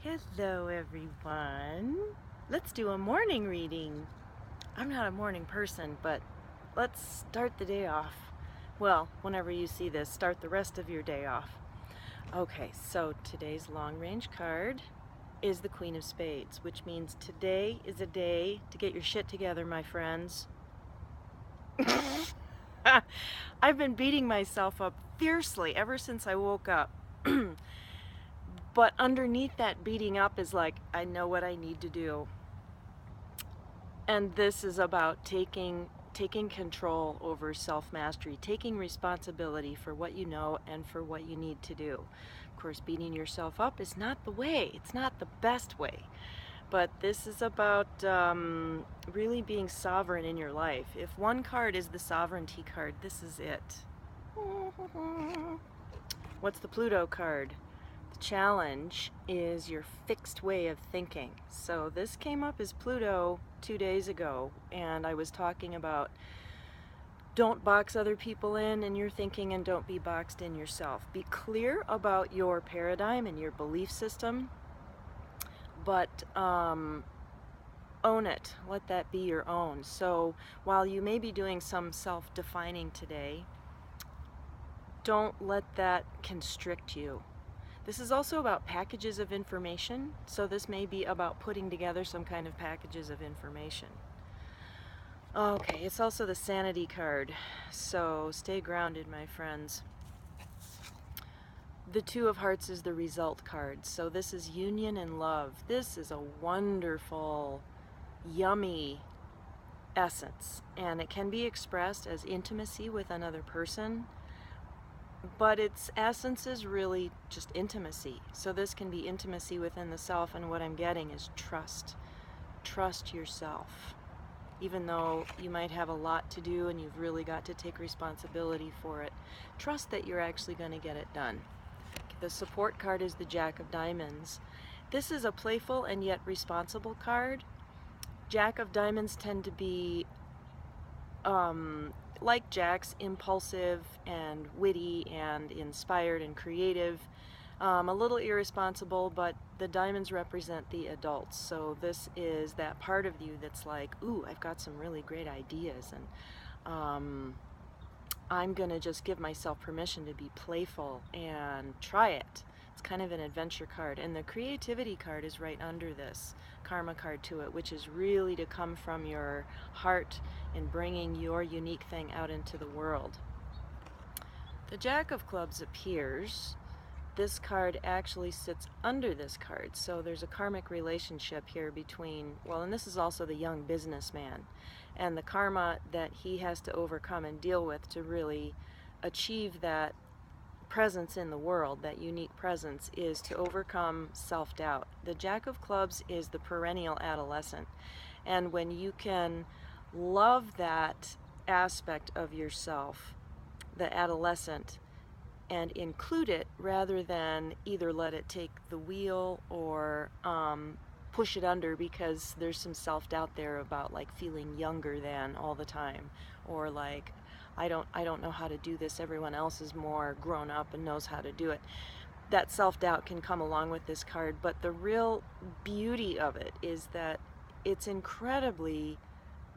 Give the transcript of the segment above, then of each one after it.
Hello, everyone. Let's do a morning reading. I'm not a morning person, but let's start the day off. Well, whenever you see this, start the rest of your day off. Okay, so today's long range card is the Queen of Spades, which means today is a day to get your shit together, my friends. I've been beating myself up fiercely ever since I woke up. But underneath that beating up is like, I know what I need to do. And this is about taking control over self-mastery, taking responsibility for what you know and for what you need to do. Of course, beating yourself up is not the way. It's not the best way. But this is about really being sovereign in your life. If one card is the sovereignty card, this is it. What's the Pluto card? The challenge is your fixed way of thinking. So this came up as Pluto 2 days ago, and I was talking about don't box other people in your thinking and don't be boxed in yourself. Be clear about your paradigm and your belief system, but own it. Let that be your own. So while you may be doing some self-defining today, don't let that constrict you. This is also about packages of information, so this may be about putting together some kind of packages of information. Okay, it's also the Sanity card, so stay grounded, my friends. The Two of Hearts is the result card, so this is union and love. This is a wonderful, yummy essence, and it can be expressed as intimacy with another person, but its essence is really just intimacy. So this can be intimacy within the self, and what I'm getting is trust. Trust yourself. Even though you might have a lot to do and you've really got to take responsibility for it, trust that you're actually going to get it done. The support card is the Jack of Diamonds. This is a playful and yet responsible card. Jack of Diamonds tend to be like Jacks, impulsive and witty and inspired and creative, a little irresponsible, but the diamonds represent the adults. So this is that part of you that's like, ooh, I've got some really great ideas, and I'm gonna just give myself permission to be playful and try it. It's kind of an adventure card, and the creativity card is right under this karma card to it, which is really to come from your heart and bringing your unique thing out into the world. The Jack of Clubs appears. This card actually sits under this card, so there's a karmic relationship here between, well, and this is also the young businessman, and the karma that he has to overcome and deal with to really achieve that presence in the world, that unique presence, is to overcome self-doubt. The Jack of Clubs is the perennial adolescent, and when you can love that aspect of yourself, the adolescent, and include it rather than either let it take the wheel or push it under because there's some self-doubt there about like feeling younger than all the time, or like I don't know how to do this, everyone else is more grown up and knows how to do it. That self-doubt can come along with this card, but the real beauty of it is that it's incredibly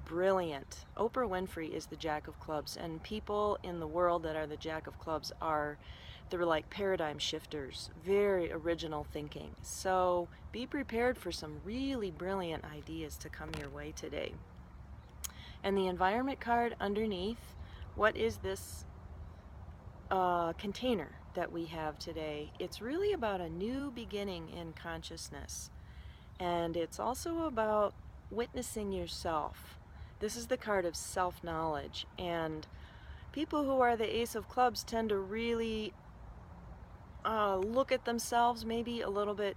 brilliant. Oprah Winfrey is the Jack of Clubs, and people in the world that are the Jack of Clubs they're like paradigm shifters, very original thinking. So be prepared for some really brilliant ideas to come your way today. And the environment card underneath, what is this container that we have today? It's really about a new beginning in consciousness, and it's also about witnessing yourself. This is the card of self-knowledge, and people who are the Ace of Clubs tend to really look at themselves maybe a little bit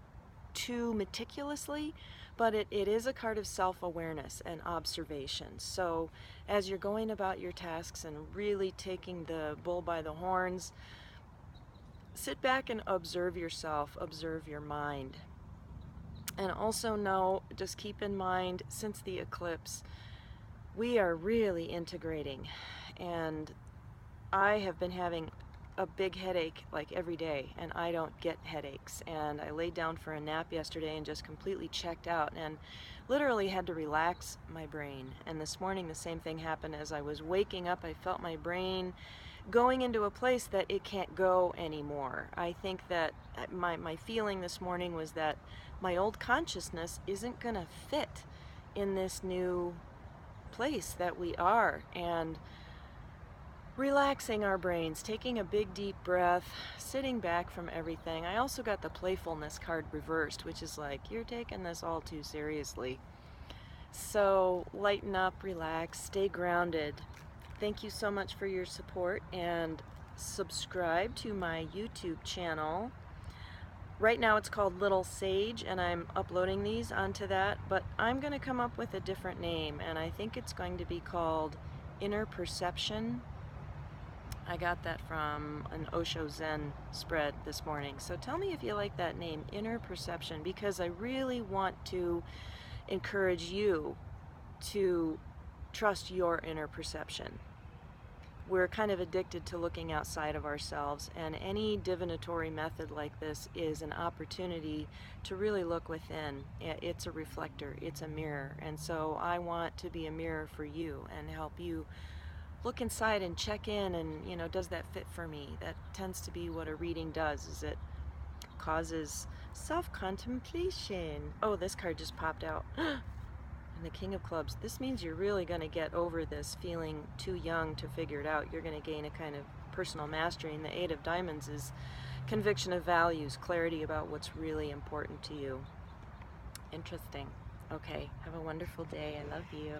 too meticulously, but it is a card of self-awareness and observation. So as you're going about your tasks and really taking the bull by the horns, sit back and observe yourself, observe your mind. And also know, just keep in mind, since the eclipse, we are really integrating, and I have been having a big headache like every day, and I don't get headaches. And I laid down for a nap yesterday and just completely checked out and literally had to relax my brain. And this morning the same thing happened. As I was waking up, I felt my brain going into a place that it can't go anymore. I think that my feeling this morning was that my old consciousness isn't going to fit in this new place that we are. And relaxing our brains, taking a big deep breath, sitting back from everything. I also got the playfulness card reversed, which is like, you're taking this all too seriously. So lighten up, relax, stay grounded. Thank you so much for your support, and subscribe to my YouTube channel. Right now it's called Little Sage, and I'm uploading these onto that, but I'm going to come up with a different name, and I think it's going to be called Inner Perception. I got that from an Osho Zen spread this morning. So tell me if you like that name, Inner Perception, because I really want to encourage you to trust your inner perception. We're kind of addicted to looking outside of ourselves, and any divinatory method like this is an opportunity to really look within. It's a reflector, it's a mirror, and so I want to be a mirror for you and help you look inside and check in and, does that fit for me? That tends to be what a reading does, is it causes self-contemplation. Oh, this card just popped out. And the King of Clubs. This means you're really going to get over this feeling too young to figure it out. You're going to gain a kind of personal mastery. And the Eight of Diamonds is conviction of values, clarity about what's really important to you. Interesting. Okay, have a wonderful day. I love you.